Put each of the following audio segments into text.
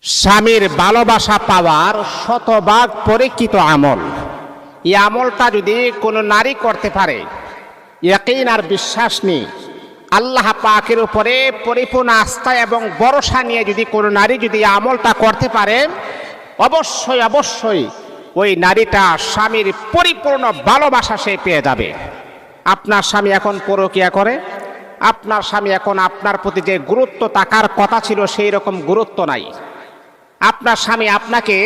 স্বামীর ভালোবাসা পাওয়ার শতভাগ পরীক্ষিত আমল। এই আমলটা যদি কোনো নারী করতে পারে, ইয়াকিন আর বিশ্বাস নিয়ে আল্লাহ পাকের উপরে পরিপূর্ণ আস্থা এবং ভরসা নিয়ে যদি কোনো নারী যদি এই আমলটা করতে পারে, অবশ্যই অবশ্যই ওই নারীটা স্বামীর পরিপূর্ণ ভালোবাসা সে পেয়ে যাবে। আপনার স্বামী এখন পরকীয়া করে, আপনার স্বামী এখন আপনার প্রতি যে গুরুত্ব থাকার কথা ছিল সেই রকম গুরুত্ব নাই। আপনার স্বামী আপনাকে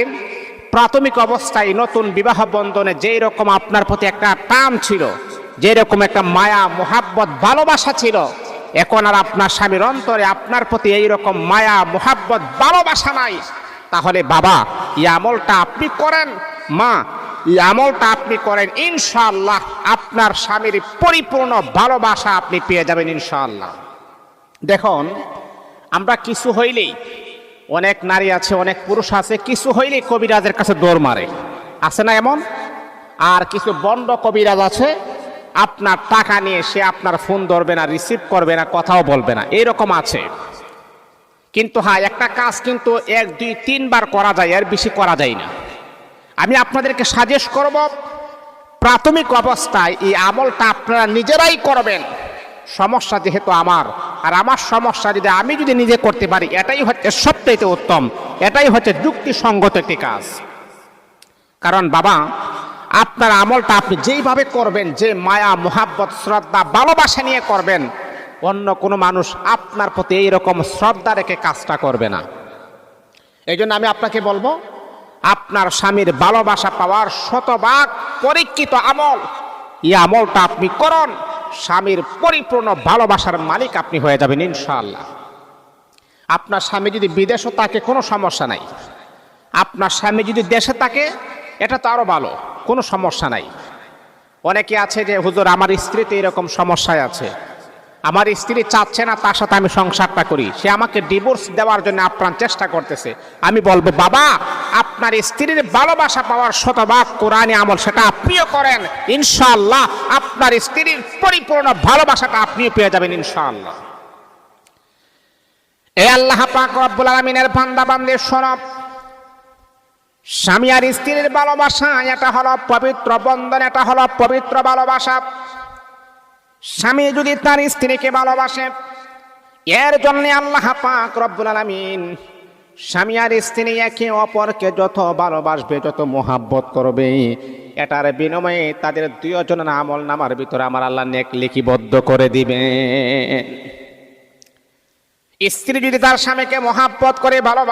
প্রাথমিক অবস্থায় নতুন বিবাহ বন্ধনে যেই রকম আপনার প্রতি একটা টান ছিল, যেই রকম একটা মায়া মোহাব্বত ভালোবাসা ছিল, এখন আর আপনার স্বামীর অন্তরে আপনার প্রতি এই রকম মায়া মোহাব্বত ভালোবাসা নাই। তাহলে বাবা, এই আমলটা আপনি করেন, মা এই আমলটা আপনি করেন, ইনশাআল্লাহ আপনার স্বামীর পরিপূর্ণ ভালোবাসা আপনি পেয়ে যাবেন ইনশাআল্লাহ। দেখুন, আমরা কিছু হইলেই, অনেক নারী আছে, অনেক পুরুষ আছে, কিছু হইলেই কবিরাজের কাছে দৌড় মারে, আছে না এমন? আর কিছু বন্ড কবিরাজ আছে, আপনার টাকা নিয়ে সে আপনার ফোন ধরবে না, রিসিভ করবে না, কথাও বলবে না, এইরকম আছে। কিন্তু হ্যাঁ, একটা কাজ কিন্তু 1, 2, 3 বার করা যায়, এর বেশি করা যায় না। আমি আপনাদেরকে সাজেস্ট করব, প্রাথমিক অবস্থায় এই আমলটা আপনারা নিজেরাই করবেন। সমস্যা যেহেতু আমার, আর আমার সমস্যা যদি আমি নিজে করতে পারি, এটাই হচ্ছে সবচেয়ে উত্তম, এটাই হচ্ছে যুক্তিসঙ্গত একটি কাজ। কারণ বাবা, আপনার আমলটা আপনি যেইভাবে করবেন, যে মায়া মোহাব্বত শ্রদ্ধা ভালোবাসা নিয়ে করবেন, অন্য কোনো মানুষ আপনার প্রতি এইরকম শ্রদ্ধা রেখে কাজটা করবে না। এই জন্য আমি আপনাকে বলবো, আপনার স্বামীর ভালোবাসা পাওয়ার শতভাগ পরীক্ষিত আমল, এই আমলটা আপনি করুন, স্বামীর পরিপূর্ণ ভালোবাসার মালিক আপনি হয়ে যাবেন ইনশাআল্লাহ। আপনার স্বামী যদি বিদেশে থাকে কোনো সমস্যা নাই, আপনার স্বামী যদি দেশে থাকে এটা তো আরো ভালো, কোনো সমস্যা নাই। অনেকে আছে যে হুজুর আমার স্ত্রী তো এরকম সমস্যায় আছে, আমার স্ত্রী চাচ্ছে না তার সাথে আমি সংসারটা করি, সে আমাকে ডিভোর্স দেওয়ার জন্য আপ্রাণ চেষ্টা করতেছে। আমি বলবো, বাবা আপনার স্ত্রীর ভালোবাসা পাওয়ার শতভাগ কোরআনী আমল সেটা আপনিও করেন, ইনশাআল্লাহ আপনার স্ত্রীর পরিপূর্ণ ভালোবাসাটা আপনিও পেয়ে যাবেন ইনশাআল্লাহ। এ আল্লাহ পাক রব্বুল আলামিনের বান্দা বান্দি শোনো, স্বামী আর স্ত্রীর ভালোবাসা এটা হলো পবিত্র বন্ধন, এটা হলো পবিত্র ভালোবাসা। স্বামী যদি তার স্ত্রীকে ভালোবাসে, এর জন্য আল্লাহ পাক রব্বুল আলামিন স্বামী আর স্ত্রী একে অপরকে যত ভালোবাসবে, যত মোহাব্বত করবে, এটার বিনিময়ে তাদের দুজনের আমল নামার ভিতরে আমার আল্লাহ নেক লিপিবদ্ধ করে দিবেন। স্ত্রী যদি তার স্বামীকে মোহাব্বত করে ভালোবাসে,